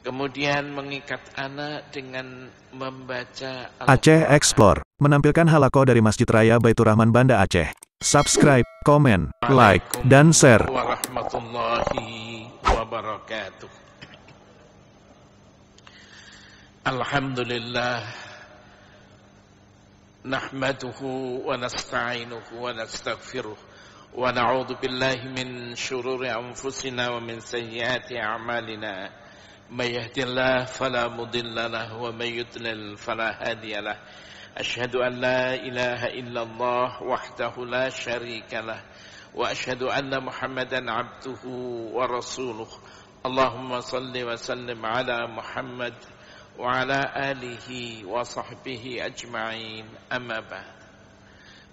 Kemudian mengikat anak dengan membaca Aceh Explore menampilkan halaqah dari Masjid Raya Baitur Rahman Banda Aceh. Subscribe, komen, like, dan share. warahmatullahi wabarakatuh. Alhamdulillah, nahmaduhu wa nasta'inuhu wa nastaghfiruh wa na'udzu billahi min shururi anfusina wa min sayyiati a'malina. May yahdihillahu fala mudilla lahu wa may yudlil fala hadiya lahu. Asyhadu an la ilaha illallah wahdahu la syarika lah wa asyhadu anna Muhammadan abduhu wa rasuluh. Allahumma salli wa sallim ala Muhammad wa ala alihi wa sahbihi ajma'in. Amma ba'd.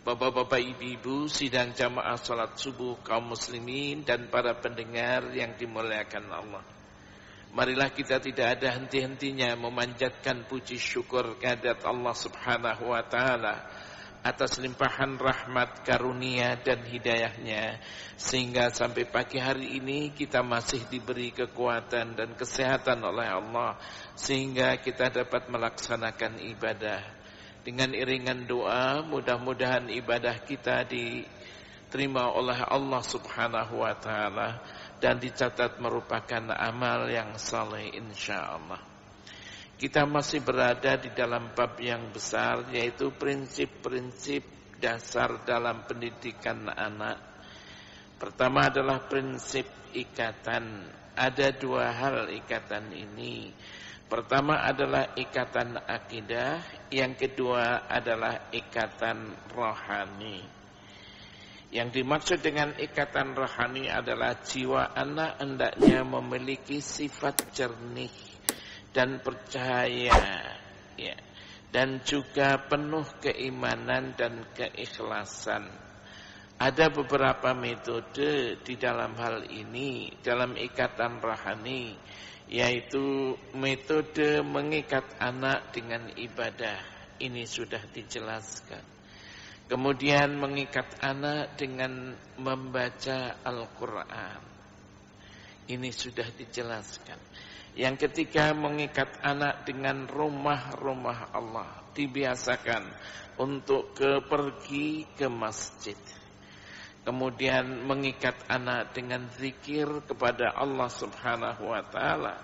Bapak-bapak, ibu-ibu, sidang jamaah salat subuh kaum muslimin dan para pendengar yang dimuliakan Allah. Marilah kita tidak ada henti-hentinya memanjatkan puji syukur kehadirat Allah Subhanahu wa taala atas limpahan rahmat, karunia dan hidayahnya, sehingga sampai pagi hari ini kita masih diberi kekuatan dan kesehatan oleh Allah, sehingga kita dapat melaksanakan ibadah. Dengan iringan doa, mudah-mudahan ibadah kita diterima oleh Allah Subhanahu wa taala dan dicatat merupakan amal yang saleh insyaallah. Kita masih berada di dalam bab yang besar, yaitu prinsip-prinsip dasar dalam pendidikan anak. Pertama adalah prinsip ikatan. Ada dua hal ikatan ini. Pertama adalah ikatan akidah, yang kedua adalah ikatan rohani. Yang dimaksud dengan ikatan rohani adalah jiwa anak hendaknya memiliki sifat jernih dan percaya, ya, dan juga penuh keimanan dan keikhlasan. Ada beberapa metode di dalam hal ini, dalam ikatan rohani, yaitu metode mengikat anak dengan ibadah. Ini sudah dijelaskan. Kemudian mengikat anak dengan membaca Al-Quran. Ini sudah dijelaskan. Yang ketiga, mengikat anak dengan rumah-rumah Allah. Dibiasakan untuk pergi ke masjid. Kemudian mengikat anak dengan zikir kepada Allah Subhanahu wa ta'ala.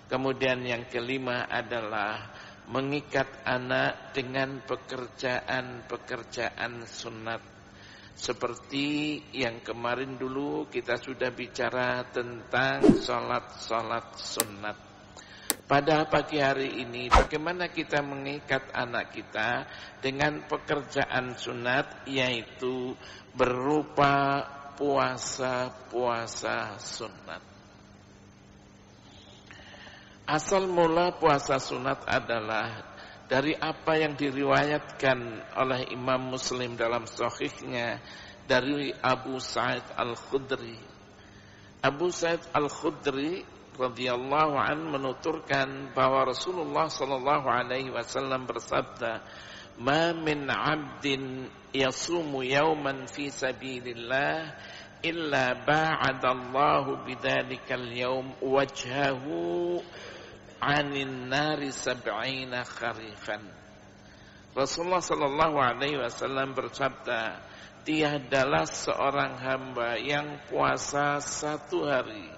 Kemudian yang kelima adalah mengikat anak dengan pekerjaan-pekerjaan sunat. Seperti yang kemarin dulu kita sudah bicara tentang sholat-sholat sunat. Pada pagi hari ini bagaimana kita mengikat anak kita dengan pekerjaan sunat, yaitu berupa puasa-puasa sunat. Asal mula puasa sunat adalah dari apa yang diriwayatkan oleh Imam Muslim dalam sahihnya dari Abu Sa'id Al-Khudri. Abu Sa'id Al-Khudri radhiyallahu an menuturkan bahwa Rasulullah sallallahu alaihi wasallam bersabda, "Ma min 'abdin yasumu yawman fi sabilillah illa ba'adallahu bidzalikal yawm wajhahu 'anin nari sab'ina kharifan." Rasulullah sallallahu alaihi wasallam bersabda, tiadalah seorang hamba yang puasa satu hari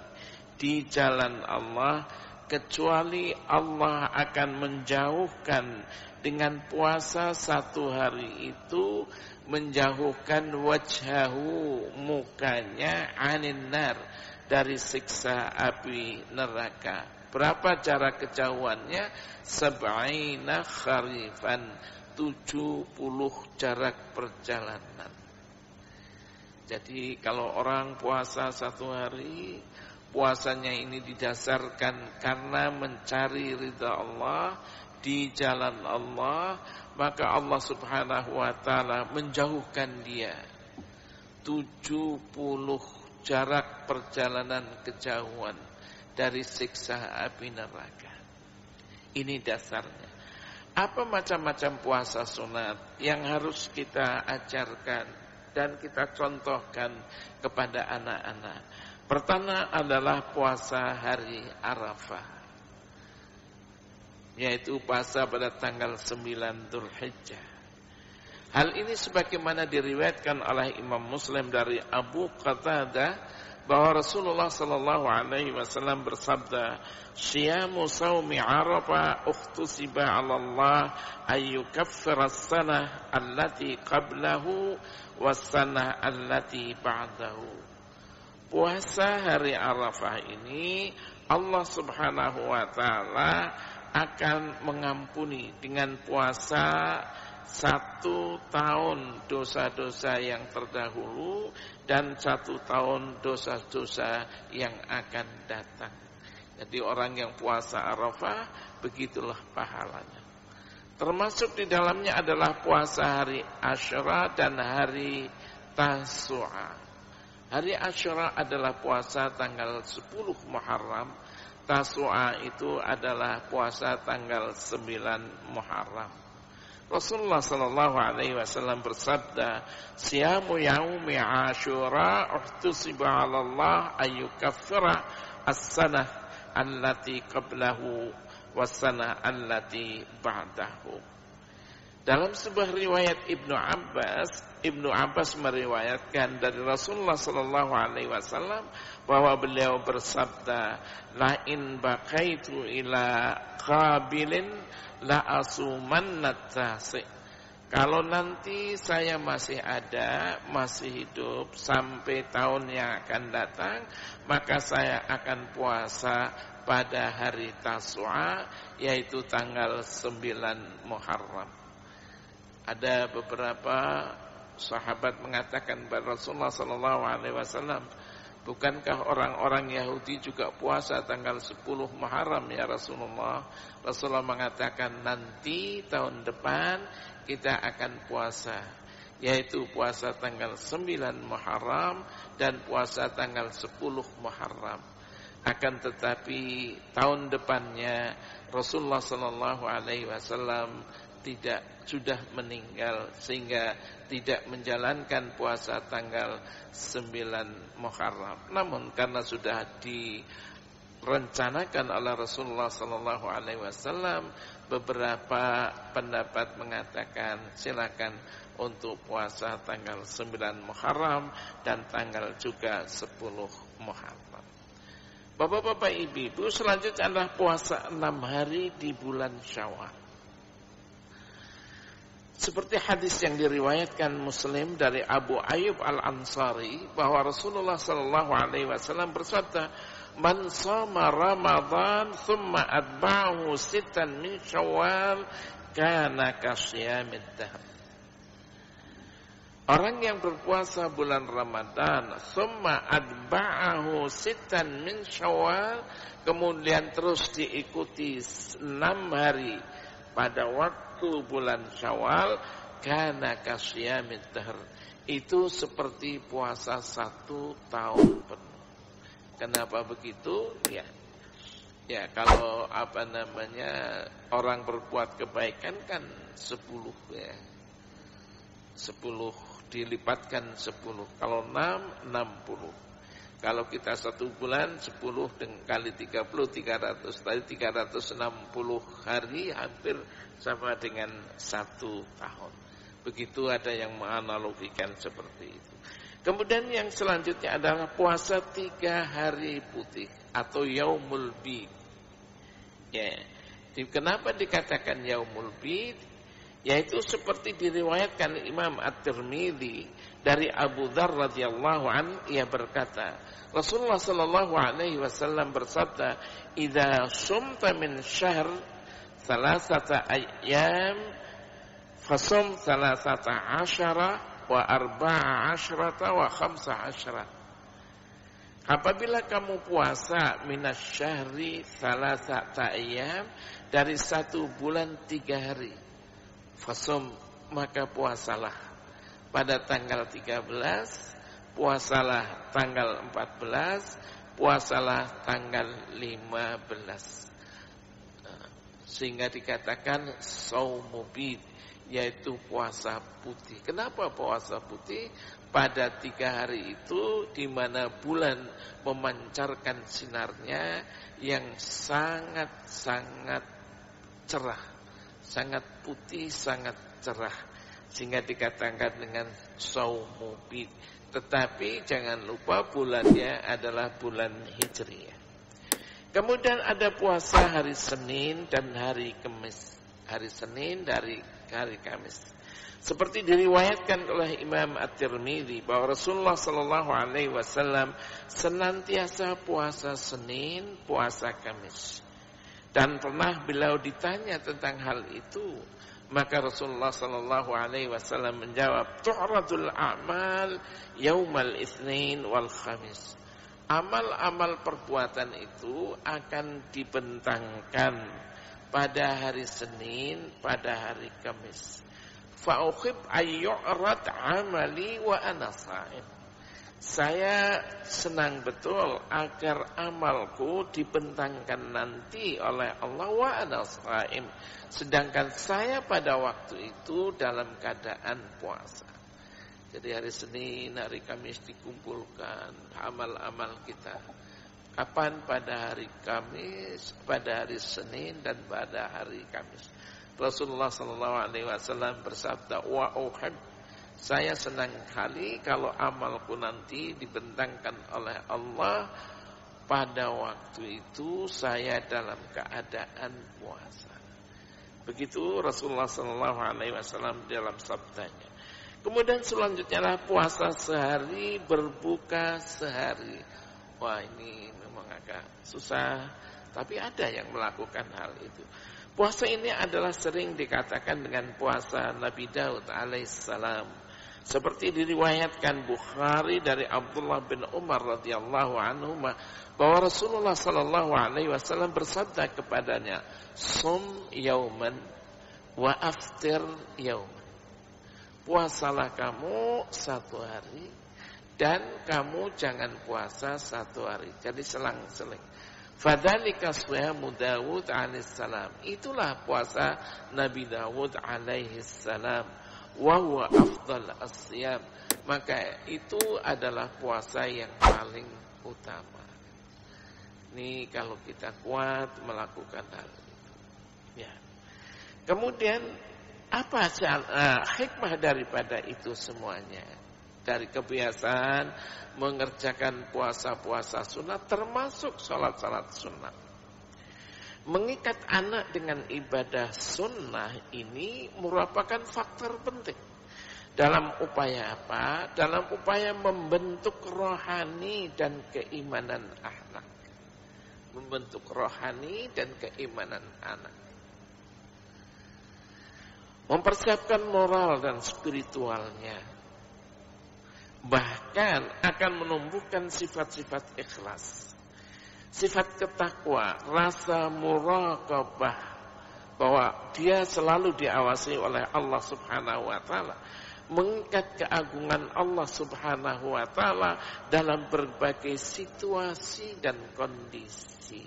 di jalan Allah kecuali Allah akan menjauhkan dengan puasa satu hari itu, menjauhkan wajhahu, mukanya, 'anin nar, dari siksa api neraka. Berapa cara kejauhannya? Sab'ina kharifan, 70 jarak perjalanan. Jadi kalau orang puasa satu hari, puasanya ini didasarkan karena mencari ridha Allah, di jalan Allah, maka Allah Subhanahu wa ta'ala menjauhkan dia 70 jarak perjalanan kejauhan dari siksa api neraka. Ini dasarnya. Apa macam-macam puasa sunat yang harus kita ajarkan dan kita contohkan kepada anak-anak? Pertama adalah puasa hari Arafah. yaitu puasa pada tanggal 9 Dzulhijjah. Hal ini sebagaimana diriwayatkan oleh Imam Muslim dari Abu Qatadah bahwa Rasulullah sallallahu alaihi wasallam bersabda, "Syiyamu shaumi Arafah ukhtusiba 'ala Allah ayyukaffira as-sanah allati qablahu was-sanah allati ba'dahu." Puasa hari Arafah ini Allah Subhanahu wa taala akan mengampuni dengan puasa 1 tahun dosa-dosa yang terdahulu dan 1 tahun dosa-dosa yang akan datang. Jadi orang yang puasa Arafah begitulah pahalanya. Termasuk di dalamnya adalah puasa hari Asyura dan hari Tasu'a. Hari Asyura adalah puasa tanggal 10 Muharram. Tasu'a itu adalah puasa tanggal 9 Muharram. Rasulullah sallallahu alaihi wasallam bersabda, "Siyamu yaumi Asyura uhtusiba 'ala Allah ayyukaffira as-sanah allati qablahu was-sanah allati ba'dahu." Dalam sebuah riwayat Ibnu Abbas meriwayatkan dari Rasulullah sallallahu alaihi wasallam bahwa beliau bersabda, "La in baqaitu ila qabilin la asumanna tasi." Kalau nanti saya masih ada, masih hidup sampai tahun yang akan datang, maka saya akan puasa pada hari Tasu'a, yaitu tanggal 9 Muharram. Ada beberapa sahabat mengatakan kepada Rasulullah sallallahu alaihi wasallam, "Bukankah orang-orang Yahudi juga puasa tanggal 10 Muharram ya Rasulullah?" Rasulullah mengatakan, "Nanti tahun depan kita akan puasa, yaitu puasa tanggal 9 Muharram dan puasa tanggal 10 Muharram. Akan tetapi tahun depannya Rasulullah sallallahu alaihi wasallam sudah meninggal sehingga tidak menjalankan puasa tanggal 9 Muharram. Namun karena sudah direncanakan oleh Rasulullah sallallahu alaihi wasallam, beberapa pendapat mengatakan silakan untuk puasa tanggal 9 Muharram dan tanggal juga 10 Muharram. Bapak-bapak, ibu-ibu, selanjutnya adalah puasa 6 hari di bulan Syawal. Seperti hadis yang diriwayatkan Muslim dari Abu Ayyub Al-Ansari bahwa Rasulullah sallallahu alaihi wasallam bersabda, "Man shama Ramadan thumma atba'ahu 6 min Syawal kana kasyamid dahr." Orang yang berpuasa bulan Ramadan thumma atba'ahu 6 min Syawal, kemudian terus diikuti 6 hari pada waktu bulan Syawal, kana kasyamid dahr, itu seperti puasa 1 tahun penuh. Kenapa begitu? Ya kalau orang berbuat kebaikan kan 10 ya. 10 dilipatkan 10. Kalau 6, 60. Kalau kita 1 bulan 10 kali 30, 300. Tadi 360 hari hampir sama dengan 1 tahun. Begitu ada yang menganalogikan seperti itu. Kemudian yang selanjutnya adalah puasa 3 hari putih atau Yaumul Bid. Ya. Kenapa dikatakan Yaumul Bid? Yaitu seperti diriwayatkan Imam At-Tirmidzi dari Abu Dzar radhiyallahu an, ia berkata, Rasulullah sallallahu alaihi wasallam bersabda, "Idza sumta min syahr 3 ayyam fasum 13 wa 14 wa 15." Apabila kamu puasa minas syahri 3 ayyam, dari 1 bulan 3 hari, fasum, maka puasalah pada tanggal 13, puasalah tanggal 14, puasalah tanggal 15. Sehingga dikatakan shaumul bid, yaitu puasa putih. Kenapa puasa putih? Pada 3 hari itu di mana bulan memancarkan sinarnya yang sangat-sangat cerah, sangat putih, sangat cerah, sehingga dikatakan dengan saumu bid. Tetapi jangan lupa bulannya adalah bulan Hijriah. Kemudian ada puasa hari Senin dan hari Kamis. Hari Senin dari hari Kamis. Seperti diriwayatkan oleh Imam At-Tirmidzi bahwa Rasulullah sallallahu alaihi wasallam senantiasa puasa Senin, puasa Kamis. Dan pernah beliau ditanya tentang hal itu, maka Rasulullah sallallahu alaihi wasallam menjawab, "Tu'radul a'mal yaumal itsnin wal khamis." Amal-amal perbuatan itu akan dibentangkan pada hari Senin, pada hari Kamis. Fa'ukhib ayyu'rad amali wa ana sha'im. Saya senang betul agar amalku dibentangkan nanti oleh Allah wa ana sha'im, sedangkan saya pada waktu itu dalam keadaan puasa. Jadi hari Senin, hari Kamis dikumpulkan amal-amal kita. Kapan? Pada hari Kamis, pada hari Senin dan pada hari Kamis. Rasulullah sallallahu alaihi wasallam bersabda, "Wa uhib." Saya senang kali kalau amalku nanti dibentangkan oleh Allah pada waktu itu saya dalam keadaan puasa. Begitu Rasulullah sallallahu alaihi wasallam dalam sabdanya. Kemudian selanjutnya adalah puasa sehari, berbuka sehari. Wah, ini memang agak susah, tapi ada yang melakukan hal itu. Puasa ini adalah sering dikatakan dengan puasa Nabi Daud alaihissalam. Seperti diriwayatkan Bukhari dari Abdullah bin Umar radhiyallahu anhu bahwa Rasulullah sallallahu alaihi wasallam bersabda kepadanya, "Sum yauman wa aftir yauman." Puasalah kamu satu hari dan kamu jangan puasa satu hari. Jadi selang-seling. Fadzalika siyamu Daud alaihissalam. Itulah puasa Nabi Daud alaihissalam. Wa huwa afdal as-siyam. Maka itu adalah puasa yang paling utama. Ini kalau kita kuat melakukan hal itu. Ya. Kemudian apa hikmah daripada itu semuanya? Dari kebiasaan mengerjakan puasa-puasa sunat termasuk salat-salat sunat. Mengikat anak dengan ibadah sunnah ini merupakan faktor penting. Dalam upaya apa? Dalam upaya membentuk rohani dan keimanan anak. Membentuk rohani dan keimanan anak. Mempersiapkan moral dan spiritualnya. Bahkan akan menumbuhkan sifat-sifat ikhlas. Sifat ketakwa, rasa muraqabah. Bahwa dia selalu diawasi oleh Allah subhanahu wa ta'ala. Mengikat keagungan Allah subhanahu wa ta'ala dalam berbagai situasi dan kondisi.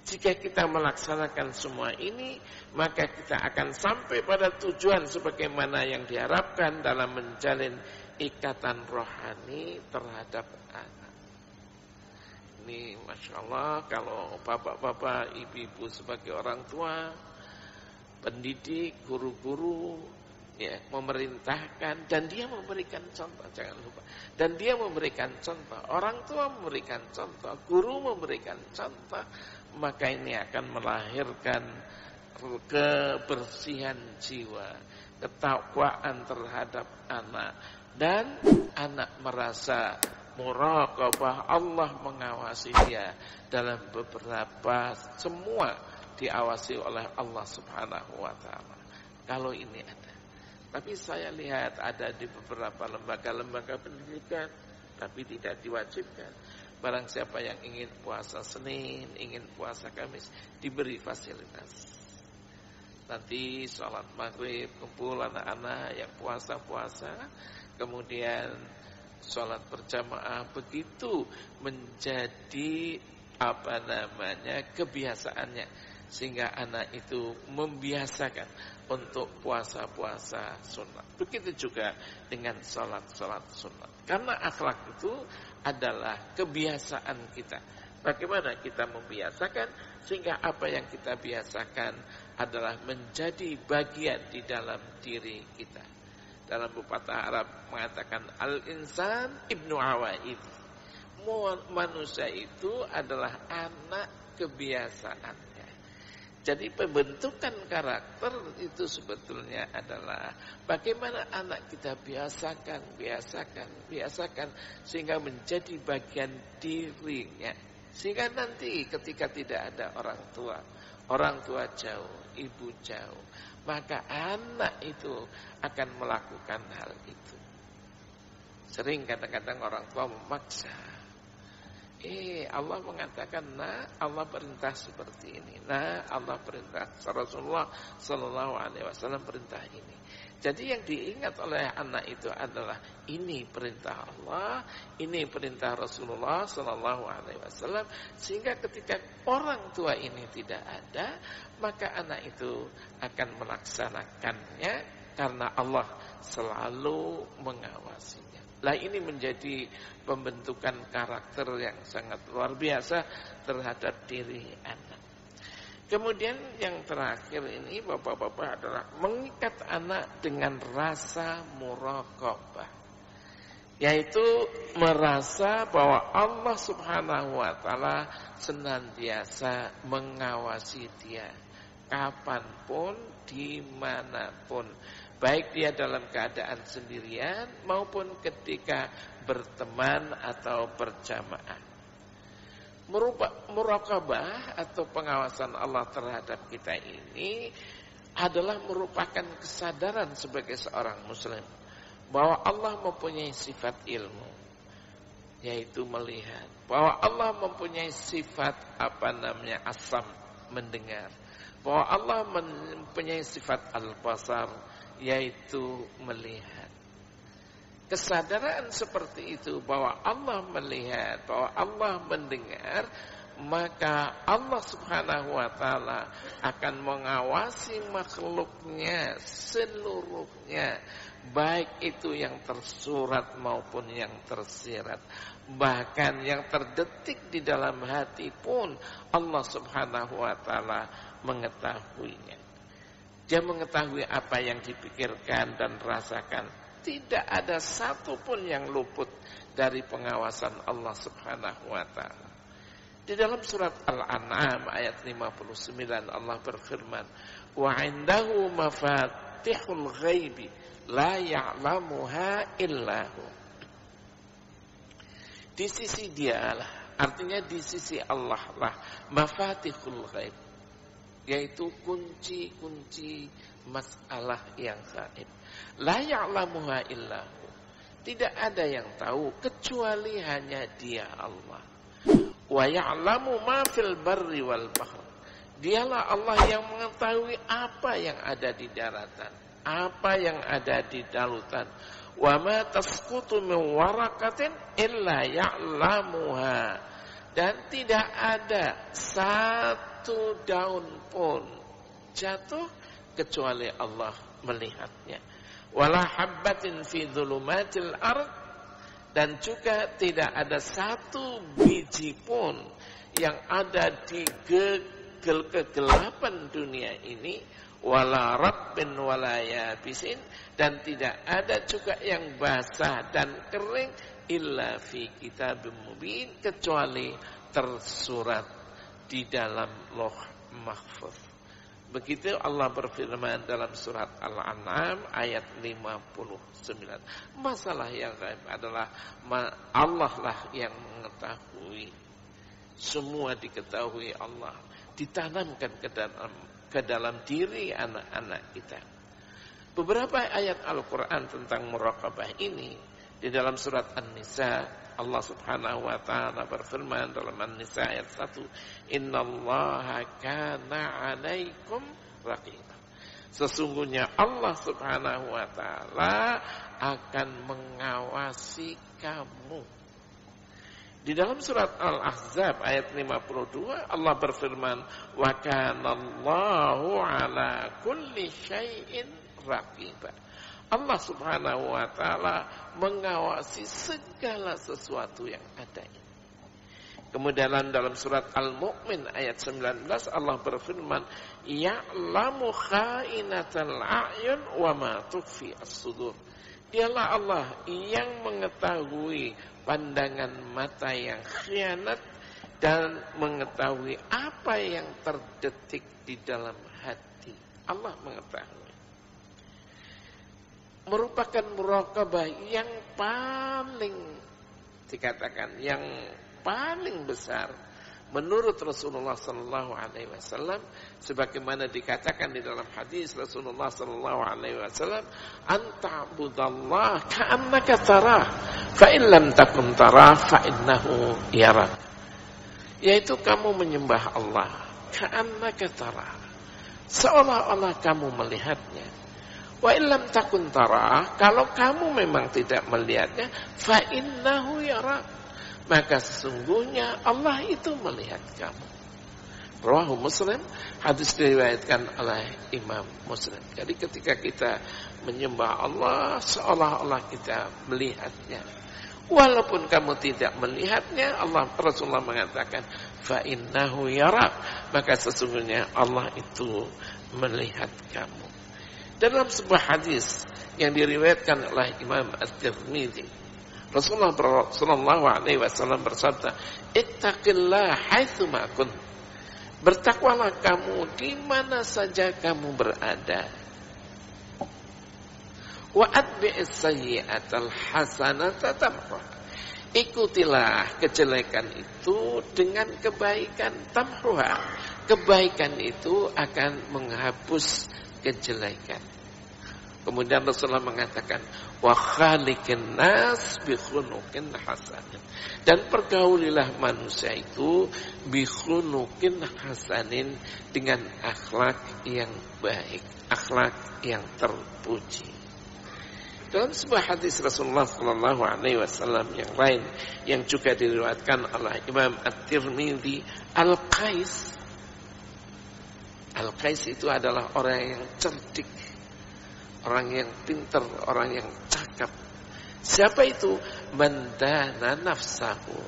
Jika kita melaksanakan semua ini, maka kita akan sampai pada tujuan sebagaimana yang diharapkan dalam menjalin ikatan rohani terhadap anak. Ini Masya Allah, kalau bapak-bapak, ibu-ibu sebagai orang tua, pendidik, guru-guru, ya, memerintahkan, dan dia memberikan contoh, jangan lupa. Dan dia memberikan contoh, orang tua memberikan contoh, guru memberikan contoh, maka ini akan melahirkan kebersihan jiwa, ketakwaan terhadap anak, dan anak merasa muraqabah, Allah mengawasi dia dalam beberapa, semua diawasi oleh Allah subhanahu wa ta'ala. Kalau ini ada. Tapi saya lihat ada di beberapa lembaga-lembaga pendidikan, tapi tidak diwajibkan. Barang siapa yang ingin puasa Senin, ingin puasa Kamis, diberi fasilitas. Nanti sholat maghrib, kumpul anak-anak yang puasa-puasa, kemudian sholat berjamaah, begitu menjadi kebiasaannya, sehingga anak itu membiasakan untuk puasa-puasa sunat. Begitu juga dengan sholat-sholat sunat. Karena akhlak itu adalah kebiasaan kita. Bagaimana kita membiasakan sehingga apa yang kita biasakan adalah menjadi bagian di dalam diri kita. Dalam pepatah Arab mengatakan al-insan ibnu awaid. Manusia itu adalah anak kebiasaannya. Jadi pembentukan karakter itu sebetulnya adalah bagaimana anak kita biasakan sehingga menjadi bagian dirinya. Sehingga nanti ketika tidak ada orang tua jauh, ibu jauh, maka anak itu akan melakukan hal itu. Sering kadang-kadang orang tua memaksa. Allah mengatakan, nah Allah perintah seperti ini, nah Allah perintah, Rasulullah Sallallahu Alaihi Wasallam perintah ini. Jadi yang diingat oleh anak itu adalah ini perintah Allah, ini perintah Rasulullah Sallallahu Alaihi Wasallam. Sehingga ketika orang tua ini tidak ada, maka anak itu akan melaksanakannya karena Allah selalu mengawasinya. Lah ini menjadi pembentukan karakter yang sangat luar biasa terhadap diri anak. Kemudian yang terakhir ini bapak-bapak adalah mengikat anak dengan rasa muraqabah. Yaitu merasa bahwa Allah Subhanahu wa taala senantiasa mengawasi dia kapanpun, dimanapun. Baik dia dalam keadaan sendirian maupun ketika berteman atau berjamaah. Muraqabah atau pengawasan Allah terhadap kita ini adalah merupakan kesadaran sebagai seorang muslim bahwa Allah mempunyai sifat ilmu, yaitu melihat. Bahwa Allah mempunyai sifat asam, mendengar. Bahwa Allah mempunyai sifat al-basar, yaitu melihat. Kesadaran seperti itu bahwa Allah melihat, bahwa Allah mendengar, maka Allah Subhanahu wa taala akan mengawasi makhluknya seluruhnya, baik itu yang tersurat maupun yang tersirat. Bahkan yang terdetik di dalam hati pun Allah Subhanahu wa taala mengetahuinya. Dia mengetahui apa yang dipikirkan dan rasakan. Tidak ada satupun yang luput dari pengawasan Allah Subhanahu wa taala. Di dalam surat Al-An'am ayat 59 Allah berfirman, "Wa 'indahu mafatihul ghaibi la ya'lamuha illahu." Di sisi dialah, artinya di sisi Allah lah mafatihul ghaib, yaitu kunci-kunci masalah yang gaib. La ya'lamuha illahu. Tidak ada yang tahu kecuali hanya Dia Allah. Wa ya'lamu ma fil barri wal bahr. Dialah Allah yang mengetahui apa yang ada di daratan, apa yang ada di lautan. Wa ma tasqutu min waraqatin illa ya'lamuha. Dan tidak ada satu daun pun jatuh kecuali Allah melihatnya. Wala habbatin fi dhulumatil ard, dan juga tidak ada satu biji pun yang ada di kegelapan dunia ini, wala rabbin wala yabisin, dan tidak ada juga yang basah dan kering, illa fi kitabim mubin, kecuali tersurat di dalam Lauh Mahfuz. Begitu Allah berfirman dalam surat Al-An'am ayat 59. Masalah yang gaib adalah Allah lah yang mengetahui. Semua diketahui Allah, ditanamkan ke dalam diri anak-anak kita. Beberapa ayat Al-Quran tentang muraqabah ini, di dalam surat An-Nisa Allah Subhanahu wa taala berfirman dalam An-Nisa ayat 1, "Innallaha kana 'alaikum raqiba." Sesungguhnya Allah Subhanahu wa taala akan mengawasi kamu. Di dalam surat Al-Ahzab ayat 52 Allah berfirman, "Wa kanallahu 'ala kulli syai'in raqiba." Allah Subhanahu wa taala mengawasi segala sesuatu yang ada ini. Kemudian dalam surat Al-Mu'min ayat 19 Allah berfirman, "Ya'lamu kha'inatal a'yun wa ma tukhfi as-sudur." Dialah Allah yang mengetahui pandangan mata yang khianat dan mengetahui apa yang terdetik di dalam hati. Allah mengetahui. Merupakan muraqabah yang paling dikatakan yang paling besar menurut Rasulullah sallallahu alaihi wasallam, sebagaimana dikatakan di dalam hadis Rasulullah sallallahu alaihi wasallam, "Anta'budallah ka'annaka tarah, fa in lam takun tarah fa innahu yarak." Yaitu kamu menyembah Allah ka'annaka tarah, seolah-olah kamu melihatnya. Wa in lam takun tarah, kalau kamu memang tidak melihatnya, fa innahu yarak, maka sesungguhnya Allah itu melihat kamu. Rawahu Muslim, hadis diriwayatkan oleh Imam Muslim. Jadi ketika kita menyembah Allah seolah-olah kita melihatnya. Walaupun kamu tidak melihatnya, Allah Rasulullah mengatakan fa innahu yarak, maka sesungguhnya Allah itu melihat kamu. Dalam sebuah hadis yang diriwayatkan oleh Imam At-Tirmidzi, Rasulullah sallallahu alaihi wasallam bersabda, "Ittaqillah haitsu ma kunt." Bertakwalah kamu di mana saja kamu berada. Wa atbi'is sayyi'atal hasanata tamhuha. Ikutilah kejelekan itu dengan kebaikan, tamhuha. Kebaikan itu akan menghapus kejelekan. Kemudian Rasulullah mengatakan, wa khaliqin nas bi khuluqin hasanin. Dan pergaulilah manusia itu bi khuluqin hasanin, dengan akhlak yang baik, akhlak yang terpuji. Dalam sebuah hadis Rasulullah sallallahu alaihi wasallam yang lain yang juga diriwayatkan oleh Imam At-Tirmidzi, Al-Qais itu adalah orang yang cerdik, orang yang pintar, orang yang cakap. Siapa itu? Mandana nafsahu,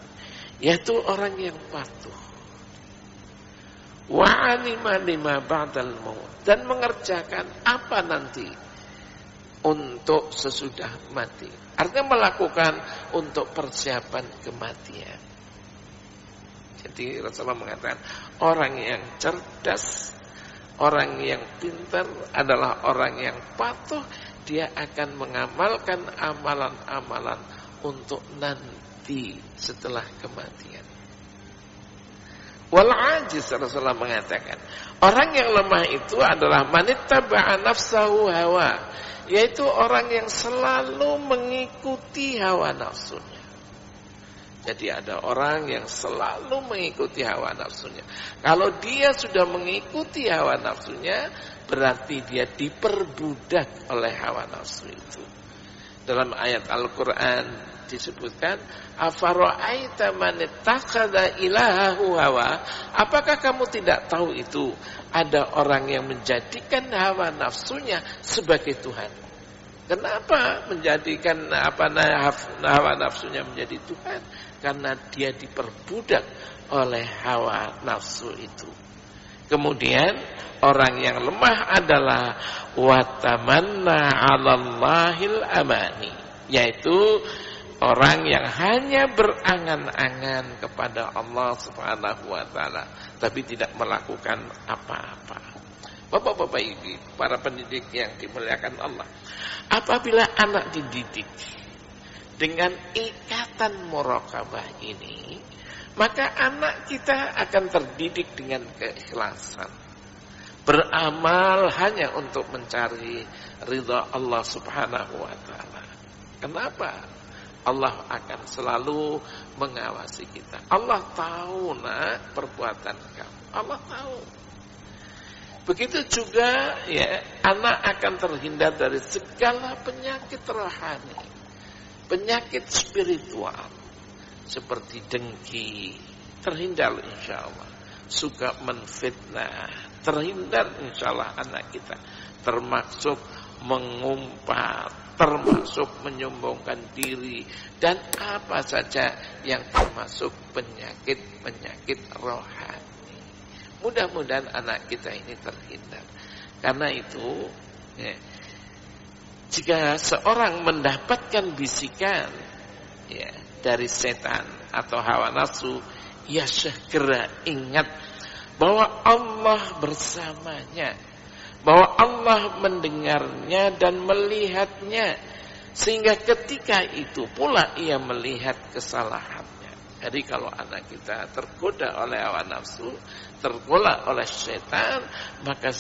yaitu orang yang patuh. Wa alima lima ba'dal maut, dan mengerjakan apa nanti untuk sesudah mati. Artinya melakukan untuk persiapan kematian. Jadi Rasulullah mengatakan orang yang cerdas, orang yang pintar adalah orang yang patuh. Dia akan mengamalkan amalan-amalan untuk nanti setelah kematian. Wal ajiz, Rasulullah mengatakan orang yang lemah itu adalah manittaba'a nafsahu hawa, yaitu orang yang selalu mengikuti hawa nafsunya. Jadi ada orang yang selalu mengikuti hawa nafsunya. Kalau dia sudah mengikuti hawa nafsunya, berarti dia diperbudak oleh hawa nafsu itu. Dalam ayat Al-Quran disebutkan, afara'aita man ittakhadha ilahahu hawa. Apakah kamu tidak tahu itu? Ada orang yang menjadikan hawa nafsunya sebagai Tuhan. Kenapa menjadikan hawa nafsunya menjadi Tuhan? Karena dia diperbudak oleh hawa nafsu itu. Kemudian orang yang lemah adalah watamanna 'alallahil amani, yaitu orang yang hanya berangan-angan kepada Allah Subhanahu wa taala tapi tidak melakukan apa-apa. Bapak-bapak ibu, para pendidik yang dimuliakan Allah, apabila anak dididik dengan ikatan muraqabah ini, maka anak kita akan terdidik dengan keikhlasan, beramal hanya untuk mencari ridha Allah Subhanahu wa taala. Kenapa? Allah akan selalu mengawasi kita. Allah tahu nak perbuatan kamu. Allah tahu. Begitu juga ya, anak akan terhindar dari segala penyakit rohani, penyakit spiritual seperti dengki, terhindar insyaallah. Suka menfitnah, terhindar insyaallah anak kita. Termasuk mengumpat, termasuk menyombongkan diri, dan apa saja yang termasuk penyakit-penyakit rohani. Mudah-mudahan anak kita ini terhindar. Karena itu, ya, jika seorang mendapatkan bisikan ya, dari setan atau hawa nafsu, ya segera ingat bahwa Allah bersamanya, bahwa Allah mendengarnya dan melihatnya, sehingga ketika itu pula ia melihat kesalahannya. Jadi kalau anak kita tergoda oleh hawa nafsu, tergoda oleh setan, maka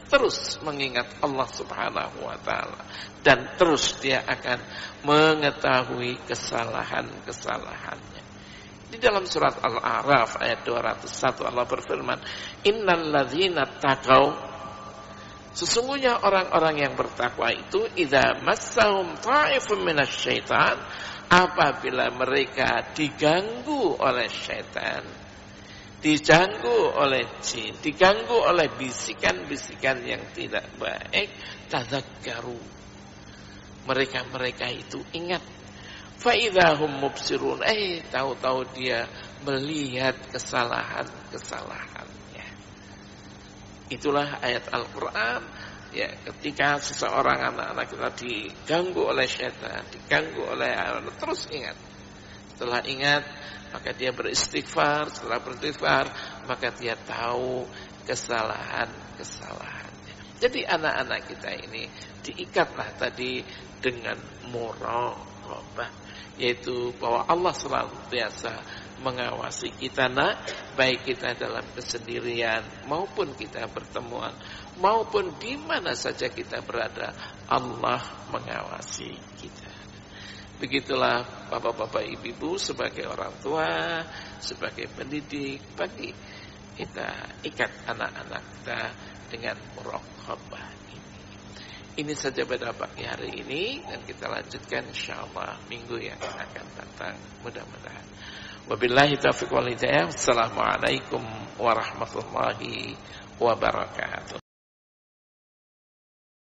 terus mengingat Allah Subhanahu wa taala, dan terus dia akan mengetahui kesalahan-kesalahannya. Di dalam surat Al-A'raf ayat 201 Allah berfirman, "Innal ladzina taqau", sesungguhnya orang-orang yang bertakwa itu, idza massahum ta'ifun minasyaitan, apabila mereka diganggu oleh syaitan, diganggu oleh jin, diganggu oleh bisikan-bisikan yang tidak baik, tadzakkaru, mereka itu ingat, fa idzahum mubsirun, tahu-tahu dia melihat kesalahan-kesalahannya. Itulah ayat Al-Qur'an. Ya, ketika seseorang anak-anak kita diganggu oleh syaitan, diganggu oleh terus ingat. Setelah ingat, maka dia beristighfar. Setelah beristighfar, maka dia tahu kesalahan-kesalahannya. Jadi anak-anak kita ini diikatlah tadi dengan muraqabah, yaitu bahwa Allah selalu biasa mengawasi kita, baik kita dalam kesendirian maupun kita bertemuan, maupun di mana saja kita berada, Allah mengawasi kita. Begitulah bapak-bapak, ibu-ibu, sebagai orang tua, sebagai pendidik, bagi kita ikat anak-anak kita dengan muraqabah ini. Ini saja pada pagi hari ini, dan kita lanjutkan insyaallah minggu yang akan datang, mudah-mudahan. Wabillahi taufiq wal hidayah. Assalamualaikum warahmatullahi wabarakatuh.